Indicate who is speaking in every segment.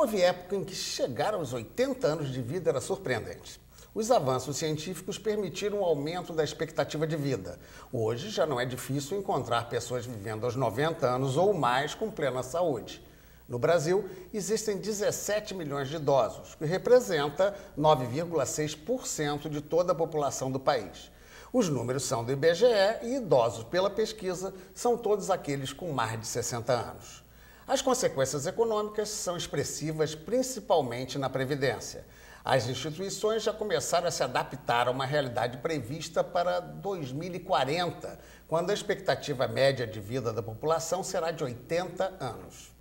Speaker 1: houve época em que chegar aos 80 anos de vida era surpreendente. Os avanços científicos permitiram um aumento da expectativa de vida. Hoje já não é difícil encontrar pessoas vivendo aos 90 anos ou mais com plena saúde. No Brasil, existem 17 milhões de idosos, que representa 9,6% de toda a população do país. Os números são do IBGE e idosos pela pesquisa são todos aqueles com mais de 60 anos. As consequências econômicas são expressivas principalmente na Previdência. As instituições já começaram a se adaptar a uma realidade prevista para 2040, quando a expectativa média de vida da população será de 80 anos.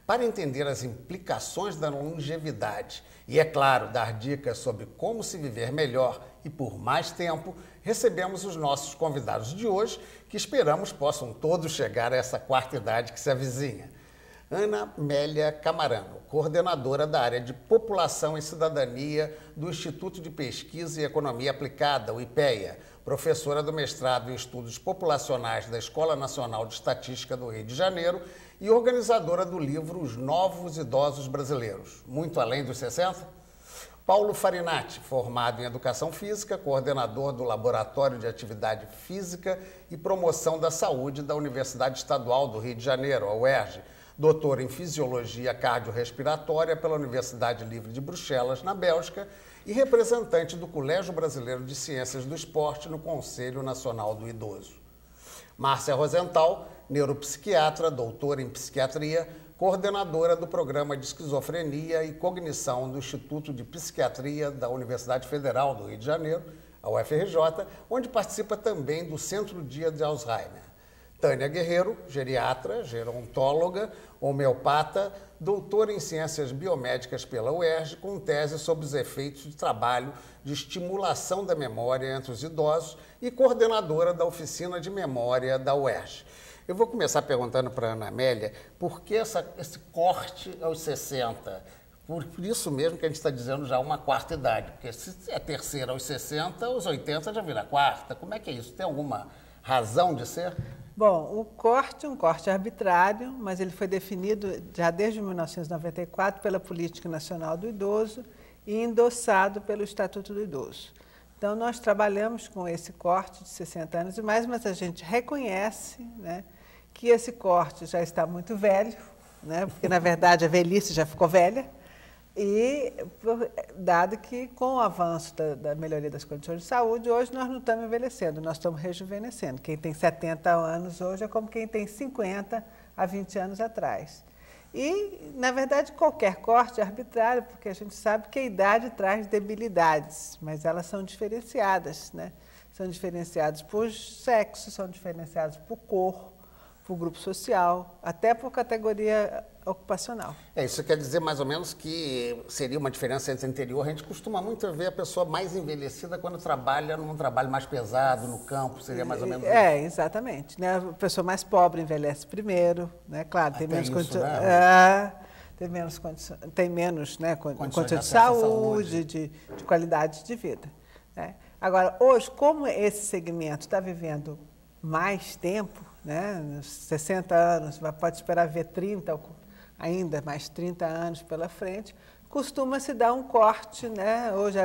Speaker 1: Para entender as implicações da longevidade e, é claro, dar dicas sobre como se viver melhor e por mais tempo, recebemos os nossos convidados de hoje, que esperamos possam todos chegar a essa quarta idade que se avizinha. Ana Amélia Camarano, coordenadora da área de População e Cidadania do Instituto de Pesquisa e Economia Aplicada, o IPEA, professora do mestrado em Estudos Populacionais da Escola Nacional de Estatística do Rio de Janeiro e organizadora do livro Os Novos Idosos Brasileiros, muito além dos 60? Paulo Farinati, formado em Educação Física, coordenador do Laboratório de Atividade Física e Promoção da Saúde da Universidade Estadual do Rio de Janeiro, a UERJ, doutor em Fisiologia Cardiorrespiratória pela Universidade Livre de Bruxelas, na Bélgica, e representante do Colégio Brasileiro de Ciências do Esporte no Conselho Nacional do Idoso. Márcia Rosenthal, neuropsiquiatra, doutora em psiquiatria, coordenadora do Programa de Esquizofrenia e Cognição do Instituto de Psiquiatria da Universidade Federal do Rio de Janeiro, a UFRJ, onde participa também do Centro Dia de Alzheimer. Tânia Guerreiro, geriatra, gerontóloga, homeopata, doutora em Ciências Biomédicas pela UERJ, com tese sobre os efeitos de trabalho de estimulação da memória entre os idosos e coordenadora da Oficina de Memória da UERJ. Eu vou começar perguntando para a Ana Amélia por que esse corte aos 60? Por isso mesmo que a gente está dizendo já uma quarta idade, porque se é terceira aos 60, aos 80 já vira quarta. Como é que é isso? Tem alguma razão de ser?
Speaker 2: Bom, o corte é um corte arbitrário, mas ele foi definido já desde 1994 pela Política Nacional do Idoso e endossado pelo Estatuto do Idoso. Então, nós trabalhamos com esse corte de 60 anos e mais, mas a gente reconhece, né, que esse corte já está muito velho, né, porque, na verdade, a velhice já ficou velha, e dado que, com o avanço da melhoria das condições de saúde, hoje nós não estamos envelhecendo, nós estamos rejuvenescendo. Quem tem 70 anos hoje é como quem tem 50 há 20 anos atrás. E, na verdade, qualquer corte é arbitrário, porque a gente sabe que a idade traz debilidades, mas elas são diferenciadas, né? São diferenciadas por sexo, são diferenciadas por cor, por grupo social, até por categoria ocupacional.
Speaker 1: Isso quer dizer mais ou menos que seria uma diferença entre o interior. A gente costuma muito ver a pessoa mais envelhecida quando trabalha num trabalho mais pesado, no campo, seria mais ou menos isso?
Speaker 2: Exatamente. Né? A pessoa mais pobre envelhece primeiro, né? Claro, tem menos condições. Tem menos né, condições de saúde, de qualidade de vida. Né? Agora, hoje, como esse segmento está vivendo mais tempo, né, 60 anos, pode esperar ver 30, ainda mais 30 anos pela frente, costuma-se dar um corte, né? Hoje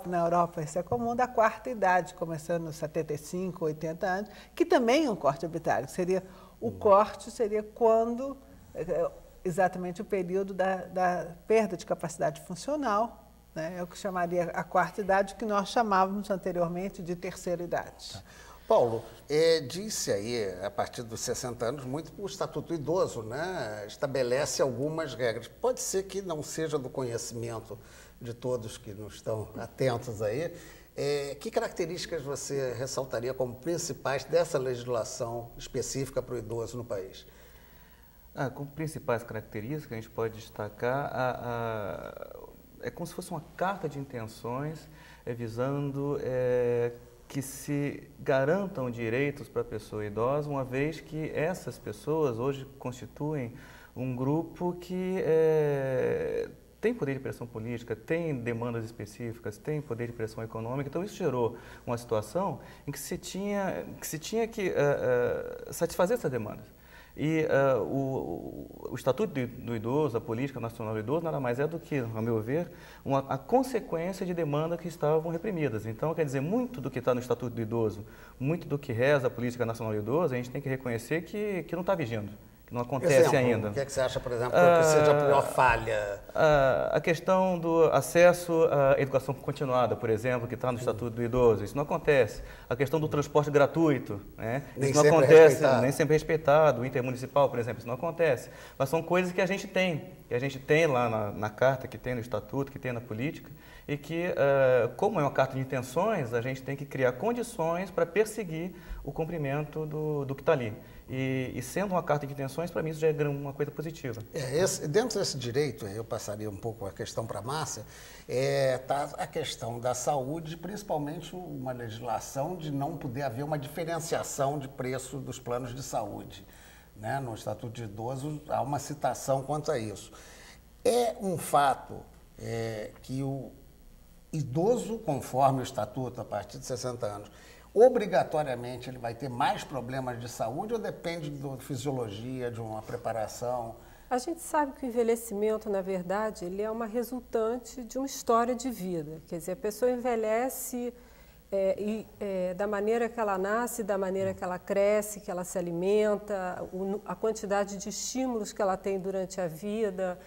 Speaker 2: na Europa isso é comum, da quarta idade, começando nos 75, 80 anos, que também é um corte arbitrário. O corte seria quando, exatamente o período da perda de capacidade funcional, né? É o que chamaria a quarta idade, que nós chamávamos anteriormente de terceira idade.
Speaker 1: Tá. Paulo, disse aí, a partir dos 60 anos, muito o Estatuto do Idoso, né, estabelece algumas regras. Pode ser que não seja do conhecimento de todos que não estão atentos aí. Que características você ressaltaria como principais dessa legislação específica para o idoso no país?
Speaker 3: Como principais características, a gente pode destacar é como se fosse uma carta de intenções visando que se garantam direitos para a pessoa idosa, uma vez que essas pessoas hoje constituem um grupo que tem poder de pressão política, tem demandas específicas, tem poder de pressão econômica. Então, isso gerou uma situação em que se tinha que satisfazer essas demandas. E o Estatuto do Idoso, a Política Nacional do Idoso, nada mais é do que, ao meu ver, a consequência de demandas que estavam reprimidas. Então, quer dizer, muito do que está no Estatuto do Idoso, muito do que reza a Política Nacional do Idoso, a gente tem que reconhecer que não está vigindo. Não acontece ainda.
Speaker 1: O que é que você acha, por exemplo, que seja a pior falha?
Speaker 3: A questão do acesso à educação continuada, por exemplo, que está no Estatuto do Idoso, isso não acontece. A questão do transporte gratuito, né? Isso não acontece, nem sempre respeitado. O intermunicipal, por exemplo, isso não acontece. Mas são coisas que a gente tem lá na carta, que tem no Estatuto, que tem na política, e que, como é uma carta de intenções, a gente tem que criar condições para perseguir o cumprimento do que está ali. E sendo uma carta de intenções, para mim isso já é uma coisa positiva.
Speaker 1: Dentro desse direito, eu passaria um pouco a questão para a Márcia, está a questão da saúde, principalmente uma legislação de não poder haver uma diferenciação de preço dos planos de saúde. Né? No Estatuto de Idoso há uma citação quanto a isso. É um fato que o idoso, conforme o Estatuto, a partir de 60 anos, obrigatoriamente ele vai ter mais problemas de saúde ou depende da fisiologia, de uma preparação?
Speaker 4: A gente sabe que o envelhecimento, na verdade, ele é uma resultante de uma história de vida. Quer dizer, a pessoa envelhece da maneira que ela nasce, da maneira que ela cresce, que ela se alimenta, a quantidade de estímulos que ela tem durante a vida,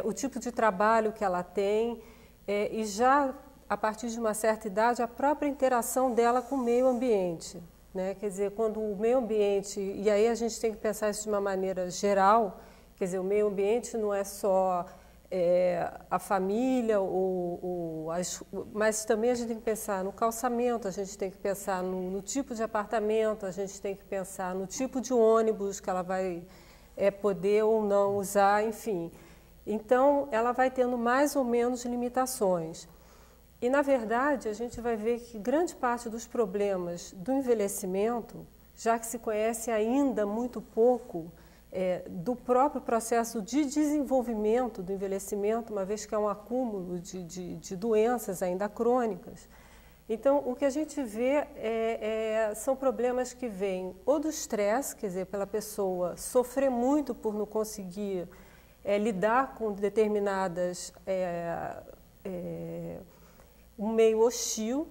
Speaker 4: o tipo de trabalho que ela tem, e já a partir de uma certa idade, a própria interação dela com o meio ambiente. Né? Quer dizer, quando o meio ambiente, e aí a gente tem que pensar isso de uma maneira geral, quer dizer, o meio ambiente não é só a família, mas também a gente tem que pensar no calçamento, a gente tem que pensar no tipo de apartamento, a gente tem que pensar no tipo de ônibus que ela vai poder ou não usar, enfim. Então, ela vai tendo mais ou menos limitações. E, na verdade, a gente vai ver que grande parte dos problemas do envelhecimento, já que se conhece ainda muito pouco do próprio processo de desenvolvimento do envelhecimento, uma vez que é um acúmulo de doenças ainda crônicas. Então, o que a gente vê são problemas que vêm ou do estresse, quer dizer, pela pessoa sofrer muito por não conseguir lidar com determinadas um meio hostil,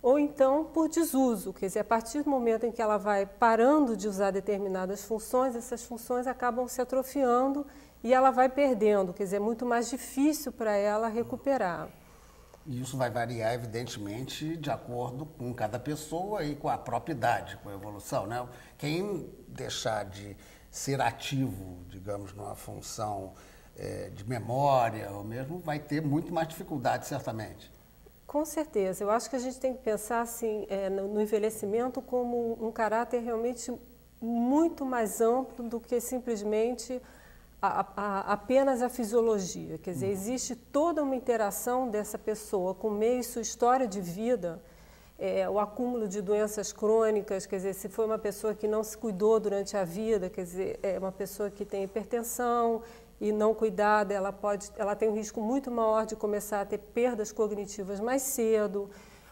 Speaker 4: ou então por desuso, quer dizer, a partir do momento em que ela vai parando de usar determinadas funções, essas funções acabam se atrofiando e ela vai perdendo, quer dizer, é muito mais difícil para ela recuperar.
Speaker 1: E isso vai variar, evidentemente, de acordo com cada pessoa e com a própria idade, com a evolução, né? Quem deixar de ser ativo, digamos, numa função de memória, ou mesmo, vai ter muito mais dificuldade, certamente.
Speaker 4: Com certeza. Eu acho que a gente tem que pensar assim, no envelhecimento como um caráter realmente muito mais amplo do que simplesmente apenas a fisiologia. Quer dizer, existe toda uma interação dessa pessoa com o meio e sua história de vida, o acúmulo de doenças crônicas, quer dizer, se foi uma pessoa que não se cuidou durante a vida, quer dizer, uma pessoa que tem hipertensão, e não cuidada, ela tem um risco muito maior de começar a ter perdas cognitivas mais cedo.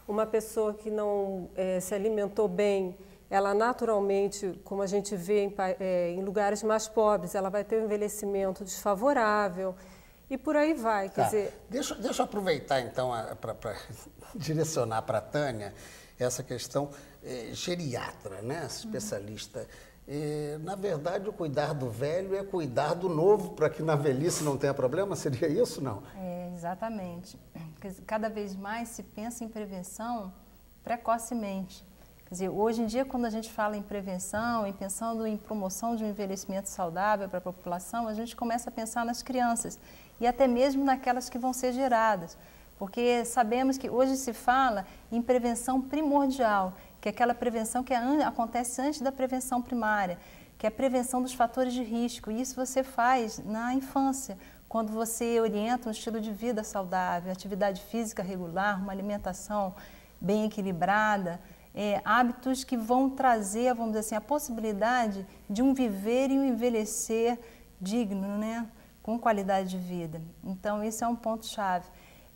Speaker 4: Uma pessoa que não se alimentou bem, ela naturalmente, como a gente vê em lugares mais pobres, ela vai ter um envelhecimento desfavorável e por aí vai. Quer dizer...
Speaker 1: Deixa eu aproveitar então para direcionar para a Tânia essa questão geriatra, né? Especialista. Na verdade, o cuidar do velho é cuidar do novo para que na velhice não tenha problema? Seria isso, não?
Speaker 5: Exatamente. Cada vez mais se pensa em prevenção precocemente. Quer dizer, hoje em dia, quando a gente fala em prevenção, em pensando em promoção de um envelhecimento saudável para a população, a gente começa a pensar nas crianças e até mesmo naquelas que vão ser geradas. Porque sabemos que hoje se fala em prevenção primordial, que é aquela prevenção que acontece antes da prevenção primária, que é a prevenção dos fatores de risco. E isso você faz na infância, quando você orienta um estilo de vida saudável, atividade física regular, uma alimentação bem equilibrada, hábitos que vão trazer, vamos dizer assim, a possibilidade de um viver e um envelhecer digno, né? Com qualidade de vida. Então, esse é um ponto-chave.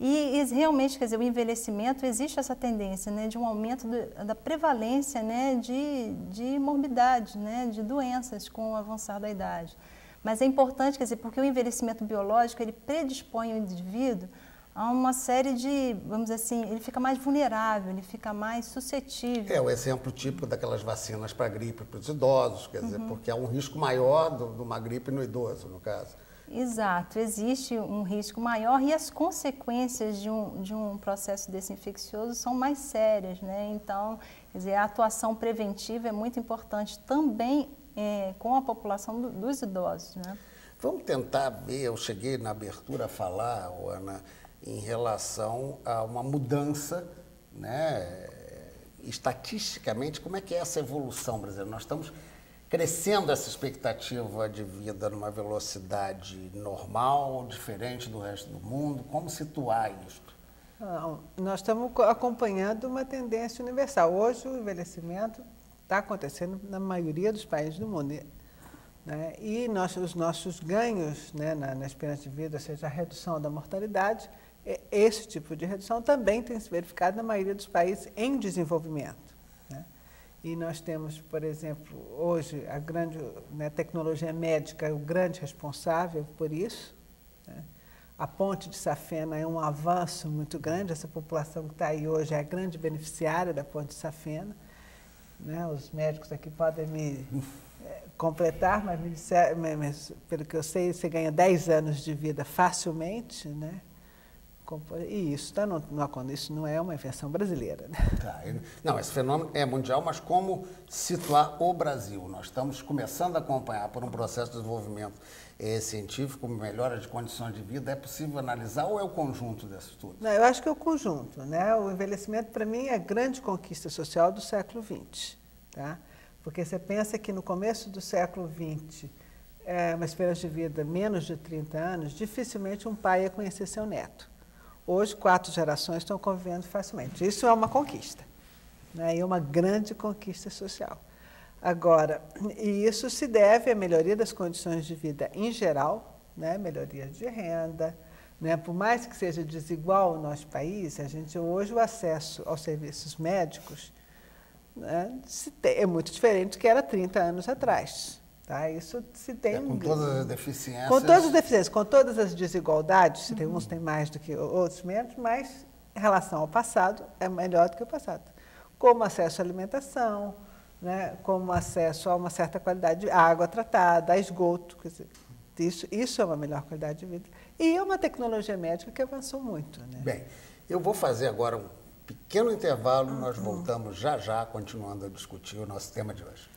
Speaker 5: E realmente, quer dizer, o envelhecimento, existe essa tendência, né, de um aumento da prevalência, né, de morbidades, né, de doenças com o avançar da idade. Mas é importante, quer dizer, porque o envelhecimento biológico, ele predispõe o indivíduo a uma série de, vamos dizer assim, ele fica mais vulnerável, ele fica mais suscetível.
Speaker 1: É o exemplo típico daquelas vacinas para gripe para os idosos, quer dizer, porque há um risco maior de uma gripe no idoso, no caso.
Speaker 5: Exato, existe um risco maior e as consequências de um processo desse infeccioso são mais sérias, né? Então, quer dizer, a atuação preventiva é muito importante também com a população dos idosos, né?
Speaker 1: Vamos tentar ver, eu cheguei na abertura a falar, Ana, em relação a uma mudança, né, estatisticamente, como é que é essa evolução brasileira? Nós estamos crescendo essa expectativa de vida numa velocidade normal, diferente do resto do mundo. Como situar isso?
Speaker 2: Nós estamos acompanhando uma tendência universal. Hoje o envelhecimento está acontecendo na maioria dos países do mundo. Né? E os nossos ganhos, né, na esperança de vida, ou seja, a redução da mortalidade, esse tipo de redução também tem se verificado na maioria dos países em desenvolvimento. E nós temos, por exemplo, hoje a grande, né, tecnologia médica é o grande responsável por isso. Né? A ponte de Safena é um avanço muito grande, essa população que está aí hoje é a grande beneficiária da ponte de Safena. Né? Os médicos aqui podem me completar, mas, pelo que eu sei, você ganha 10 anos de vida facilmente, né? E isso isso não é uma invenção brasileira. Né?
Speaker 1: Tá. Não, esse fenômeno é mundial, mas como situar o Brasil? Nós estamos começando a acompanhar por um processo de desenvolvimento científico, melhora de condições de vida. É possível analisar ou é o conjunto desses estudos?
Speaker 2: Não, eu acho que é o conjunto. Né? O envelhecimento, para mim, é a grande conquista social do século XX. Tá? Porque você pensa que no começo do século XX, uma esperança de vida menos de 30 anos, dificilmente um pai ia conhecer seu neto. Hoje, 4 gerações estão convivendo facilmente. Isso é uma conquista, né? E é uma grande conquista social. Agora, e isso se deve à melhoria das condições de vida em geral, né? Melhoria de renda, né? Por mais que seja desigual no nosso país, a gente hoje o acesso aos serviços médicos, né, é muito diferente do que era 30 anos atrás. Tá? Isso se tem...
Speaker 1: com todas as deficiências.
Speaker 2: Com todas as deficiências, com todas as desigualdades, se tem uns têm mais do que outros menos, mas em relação ao passado, é melhor do que o passado. Como acesso à alimentação, né? Como acesso a uma certa qualidade de água tratada, a esgoto, quer dizer, isso é uma melhor qualidade de vida. E é uma tecnologia médica que avançou muito. Né?
Speaker 1: Bem, eu vou fazer agora um pequeno intervalo e nós voltamos já já, continuando a discutir o nosso tema de hoje.